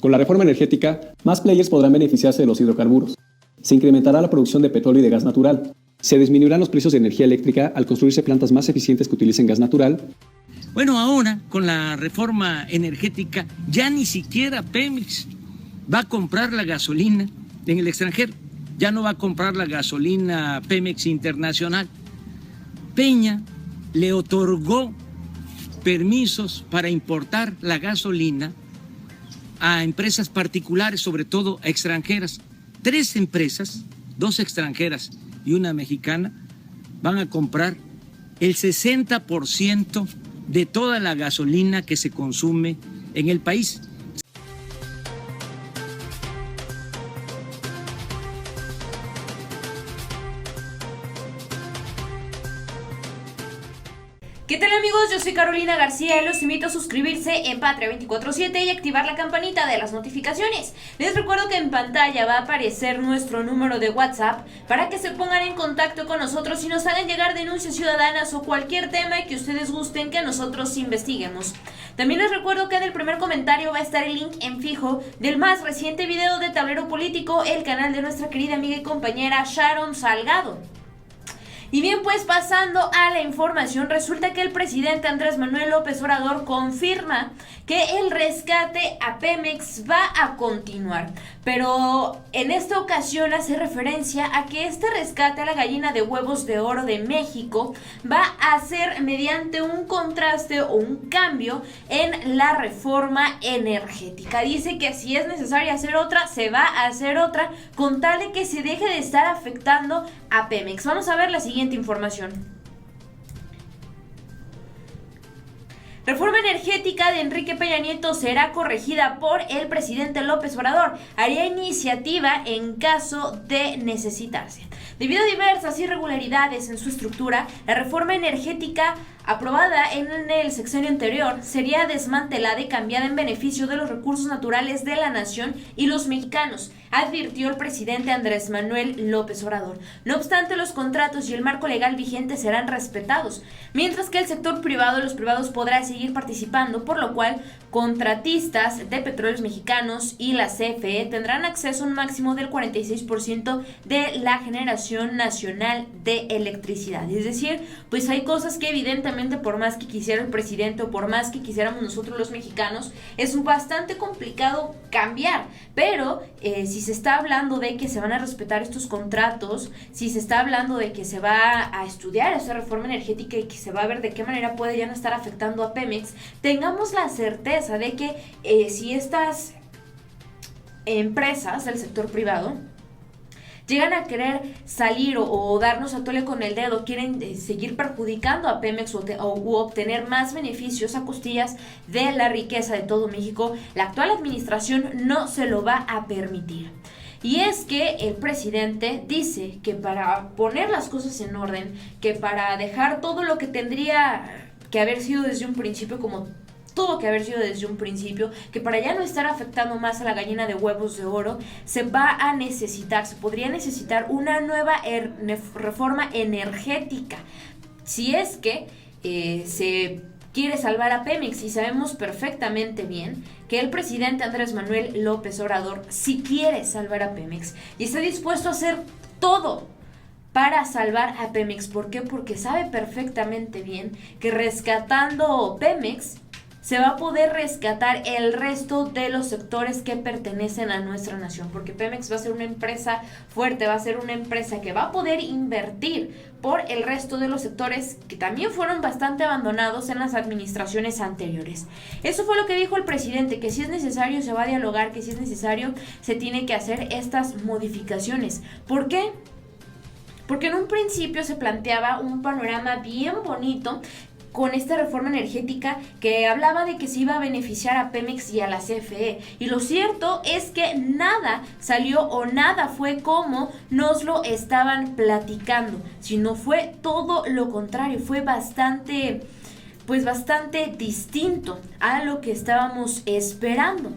Con la reforma energética, más players podrán beneficiarse de los hidrocarburos. Se incrementará la producción de petróleo y de gas natural. Se disminuirán los precios de energía eléctrica al construirse plantas más eficientes que utilicen gas natural. Bueno, ahora con la reforma energética ya ni siquiera Pemex va a comprar la gasolina en el extranjero. Ya no va a comprar la gasolina Pemex Internacional. Peña le otorgó permisos para importar la gasolina a empresas particulares, sobre todo a extranjeras. 3 empresas, 2 extranjeras y una mexicana, van a comprar el 60% de toda la gasolina que se consume en el país. ¿Qué tal, amigos? Yo soy Carolina García y los invito a suscribirse en Patria 24/7 y activar la campanita de las notificaciones. Les recuerdo que en pantalla va a aparecer nuestro número de WhatsApp para que se pongan en contacto con nosotros y nos hagan llegar denuncias ciudadanas o cualquier tema que ustedes gusten que nosotros investiguemos. También les recuerdo que en el primer comentario va a estar el link en fijo del más reciente video de Tablero Político, el canal de nuestra querida amiga y compañera Sharon Salgado. Y bien, pues pasando a la información, resulta que el presidente Andrés Manuel López Obrador confirma que el rescate a Pemex va a continuar, pero en esta ocasión hace referencia a que este rescate a la gallina de huevos de oro de México va a ser mediante un contraste o un cambio en la reforma energética. Dice que si es necesario hacer otra, se va a hacer otra, con tal de que se deje de estar afectando a Pemex. Vamos a ver la siguiente información. Reforma energética de Enrique Peña Nieto será corregida por el presidente López Obrador. Haría iniciativa en caso de necesitarse. Debido a diversas irregularidades en su estructura, la reforma energética aprobada en el sexenio anterior sería desmantelada y cambiada en beneficio de los recursos naturales de la nación y los mexicanos, advirtió el presidente Andrés Manuel López Obrador. No obstante, los contratos y el marco legal vigente serán respetados, mientras que el sector privado y los privados podrán seguir participando, por lo cual contratistas de petróleos mexicanos y la CFE tendrán acceso a un máximo del 46% de la generación nacional de electricidad. Es decir, pues hay cosas que evidentemente, por más que quisiera el presidente o por más que quisiéramos nosotros los mexicanos, es bastante complicado cambiar, pero si se está hablando de que se van a respetar estos contratos, si se está hablando de que se va a estudiar esa reforma energética y que se va a ver de qué manera puede ya no estar afectando a Pemex, tengamos la certeza de que si estas empresas del sector privado llegan a querer salir o darnos a tole con el dedo, quieren seguir perjudicando a Pemex u obtener más beneficios a costillas de la riqueza de todo México, la actual administración no se lo va a permitir. Y es que el presidente dice que para poner las cosas en orden, que para dejar todo lo que tendría que haber sido desde un principio como tuvo que haber sido desde un principio, que para ya no estar afectando más a la gallina de huevos de oro, se podría necesitar una nueva reforma energética. Si es que se quiere salvar a Pemex, y sabemos perfectamente bien que el presidente Andrés Manuel López Obrador sí quiere salvar a Pemex y está dispuesto a hacer todo para salvar a Pemex. ¿Por qué? Porque sabe perfectamente bien que rescatando Pemex se va a poder rescatar el resto de los sectores que pertenecen a nuestra nación, porque Pemex va a ser una empresa fuerte, va a ser una empresa que va a poder invertir por el resto de los sectores que también fueron bastante abandonados en las administraciones anteriores. Eso fue lo que dijo el presidente, que si es necesario se va a dialogar, que si es necesario se tiene que hacer estas modificaciones. ¿Por qué? Porque en un principio se planteaba un panorama bien bonito con esta reforma energética que hablaba de que se iba a beneficiar a Pemex y a la CFE. Y lo cierto es que nada salió o nada fue como nos lo estaban platicando, sino fue todo lo contrario, fue bastante distinto a lo que estábamos esperando.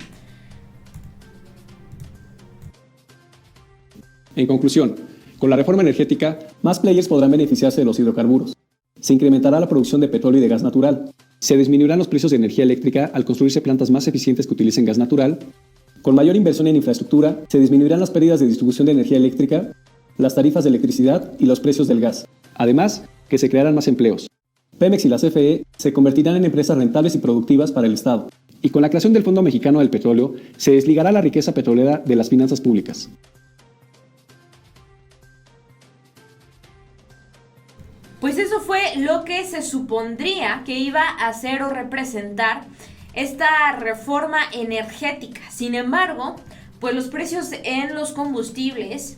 En conclusión, con la reforma energética, más players podrán beneficiarse de los hidrocarburos. Se incrementará la producción de petróleo y de gas natural. Se disminuirán los precios de energía eléctrica al construirse plantas más eficientes que utilicen gas natural. Con mayor inversión en infraestructura, se disminuirán las pérdidas de distribución de energía eléctrica, las tarifas de electricidad y los precios del gas. Además, que se crearán más empleos. Pemex y la CFE se convertirán en empresas rentables y productivas para el Estado. Y con la creación del Fondo Mexicano del Petróleo, se desligará la riqueza petrolera de las finanzas públicas. Pues eso fue lo que se supondría que iba a hacer o representar esta reforma energética. Sin embargo, pues los precios en los combustibles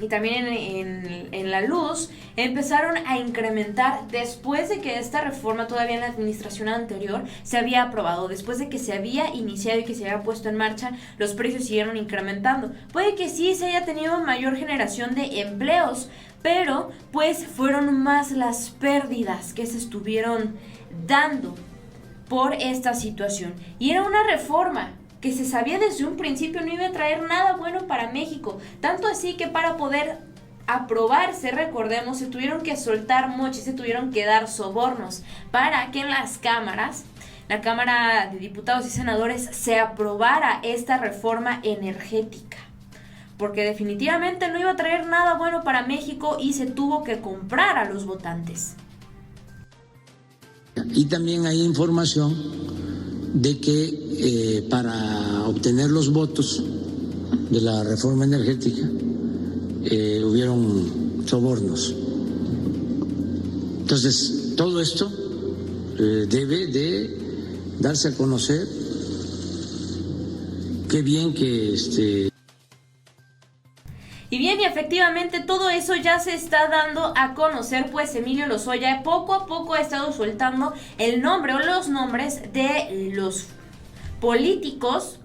y también en la luz empezaron a incrementar después de que esta reforma, todavía en la administración anterior, se había aprobado. Después de que se había iniciado y que se había puesto en marcha, los precios siguieron incrementando. Puede que sí se haya tenido mayor generación de empleos, pero pues fueron más las pérdidas que se estuvieron dando por esta situación. Y era una reforma que se sabía desde un principio no iba a traer nada bueno para México. Tanto así que para poder aprobarse, recordemos, se tuvieron que soltar moches, se tuvieron que dar sobornos para que en las cámaras, la Cámara de Diputados y Senadores, se aprobara esta reforma energética. Porque definitivamente no iba a traer nada bueno para México y se tuvo que comprar a los votantes. Y también hay información de que para obtener los votos de la reforma energética hubieron sobornos. Entonces, todo esto debe de darse a conocer. Qué bien que Y bien, y efectivamente todo eso ya se está dando a conocer, pues Emilio Lozoya poco a poco ha estado soltando el nombre o los nombres de los políticos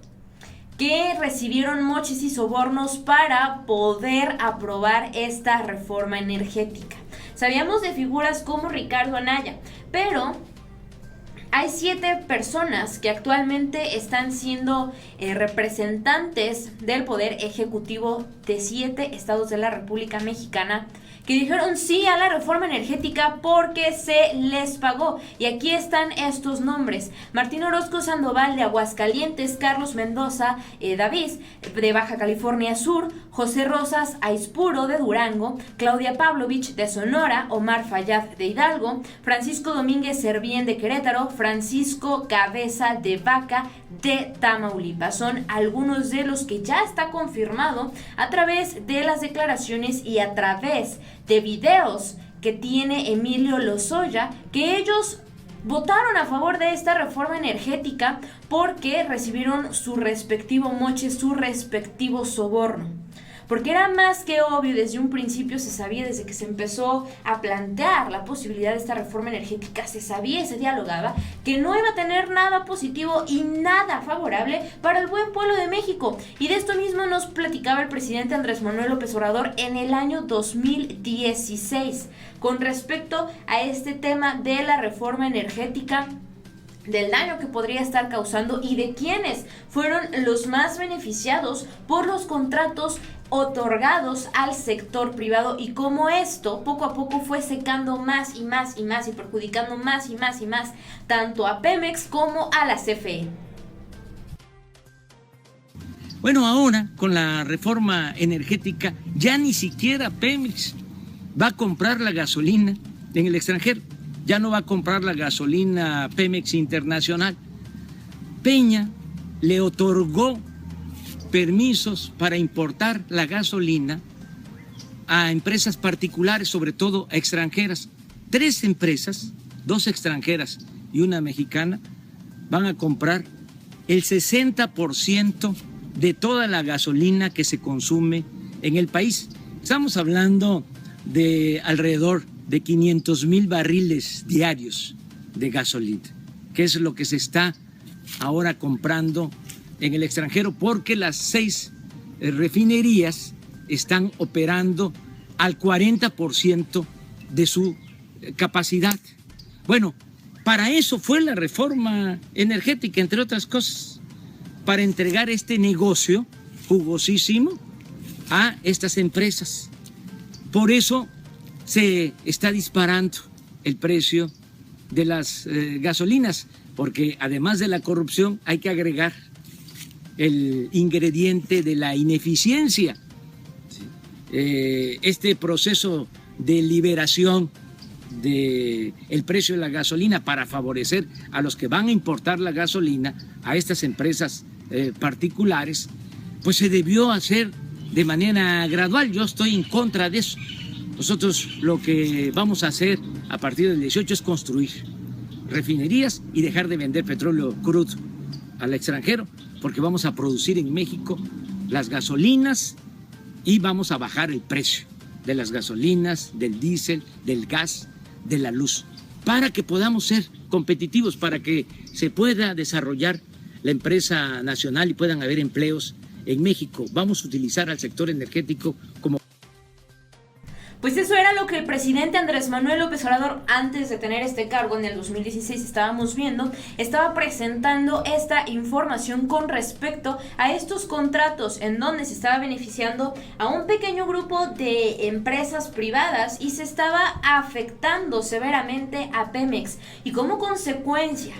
que recibieron moches y sobornos para poder aprobar esta reforma energética. Sabíamos de figuras como Ricardo Anaya, pero hay 7 personas que actualmente están siendo representantes del Poder Ejecutivo de 7 estados de la República Mexicana que dijeron sí a la reforma energética porque se les pagó. Y aquí están estos nombres: Martín Orozco Sandoval de Aguascalientes, Carlos Mendoza David de Baja California Sur, José Rosas Aispuro de Durango, Claudia Pavlovich de Sonora, Omar Fayad de Hidalgo, Francisco Domínguez Servién de Querétaro, Francisco Cabeza de Vaca de Tamaulipas. Son algunos de los que ya está confirmado a través de las declaraciones y a través de videos que tiene Emilio Lozoya, que ellos votaron a favor de esta reforma energética porque recibieron su respectivo moche, su respectivo soborno. Porque era más que obvio, desde un principio se sabía, desde que se empezó a plantear la posibilidad de esta reforma energética, se sabía y se dialogaba que no iba a tener nada positivo y nada favorable para el buen pueblo de México. Y de esto mismo nos platicaba el presidente Andrés Manuel López Obrador en el año 2016 con respecto a este tema de la reforma energética, del daño que podría estar causando y de quiénes fueron los más beneficiados por los contratos otorgados al sector privado y cómo esto poco a poco fue secando más y más y más y perjudicando más y más y más tanto a Pemex como a la CFE. Bueno, ahora con la reforma energética ya ni siquiera Pemex va a comprar la gasolina en el extranjero. Ya no va a comprar la gasolina Pemex Internacional. Peña le otorgó permisos para importar la gasolina a empresas particulares, sobre todo a extranjeras. 3 empresas, 2 extranjeras y una mexicana, van a comprar el 60% de toda la gasolina que se consume en el país. Estamos hablando de alrededor de 500,000 barriles diarios de gasolina, que es lo que se está ahora comprando en el extranjero, porque las 6 refinerías están operando al 40% de su capacidad. Bueno, para eso fue la reforma energética, entre otras cosas, para entregar este negocio jugosísimo a estas empresas. Por eso se está disparando el precio de las gasolinas, porque además de la corrupción hay que agregar el ingrediente de la ineficiencia. Este proceso de liberación del precio de la gasolina para favorecer a los que van a importar la gasolina, a estas empresas particulares, pues se debió hacer de manera gradual. Yo estoy en contra de eso. Nosotros lo que vamos a hacer a partir del 18 es construir refinerías y dejar de vender petróleo crudo al extranjero, porque vamos a producir en México las gasolinas y vamos a bajar el precio de las gasolinas, del diésel, del gas, de la luz, para que podamos ser competitivos, para que se pueda desarrollar la empresa nacional y puedan haber empleos en México. Vamos a utilizar al sector energético como... Pues eso era lo que el presidente Andrés Manuel López Obrador, antes de tener este cargo en el 2016, estábamos viendo, estaba presentando esta información con respecto a estos contratos en donde se estaba beneficiando a un pequeño grupo de empresas privadas y se estaba afectando severamente a Pemex. Y como consecuencia,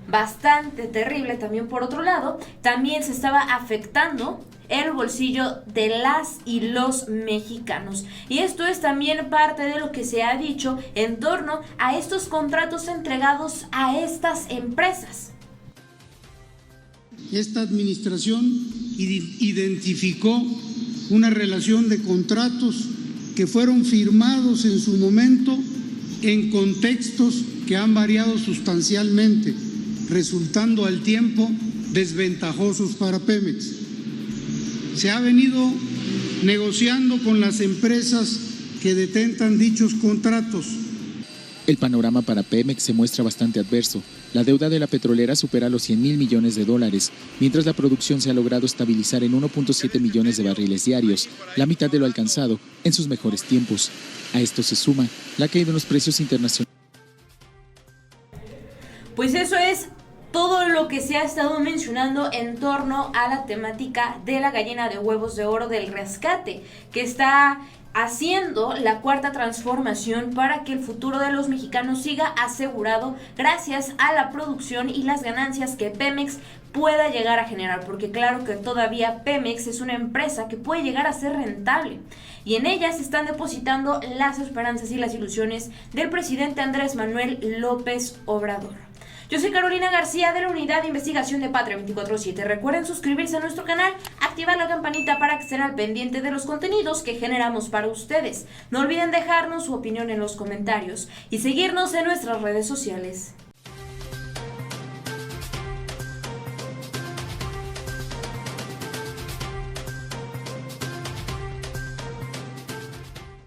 bastante terrible también por otro lado, también se estaba afectando el bolsillo de las y los mexicanos. Y esto es también parte de lo que se ha dicho en torno a estos contratos entregados a estas empresas. Esta administración identificó una relación de contratos que fueron firmados en su momento en contextos que han variado sustancialmente, resultando al tiempo desventajosos para Pemex. Se ha venido negociando con las empresas que detentan dichos contratos. El panorama para Pemex se muestra bastante adverso. La deuda de la petrolera supera los 100,000 millones de dólares, mientras la producción se ha logrado estabilizar en 1.7 millones de barriles diarios, la mitad de lo alcanzado en sus mejores tiempos. A esto se suma la caída en los precios internacionales. Pues eso es todo lo que se ha estado mencionando en torno a la temática de la gallina de huevos de oro del rescate, que está haciendo la cuarta transformación para que el futuro de los mexicanos siga asegurado gracias a la producción y las ganancias que Pemex pueda llegar a generar, porque claro que todavía Pemex es una empresa que puede llegar a ser rentable y en ella se están depositando las esperanzas y las ilusiones del presidente Andrés Manuel López Obrador. Yo soy Carolina García de la Unidad de Investigación de Patria 24/7. Recuerden suscribirse a nuestro canal, activar la campanita para que estén al pendiente de los contenidos que generamos para ustedes. No olviden dejarnos su opinión en los comentarios y seguirnos en nuestras redes sociales.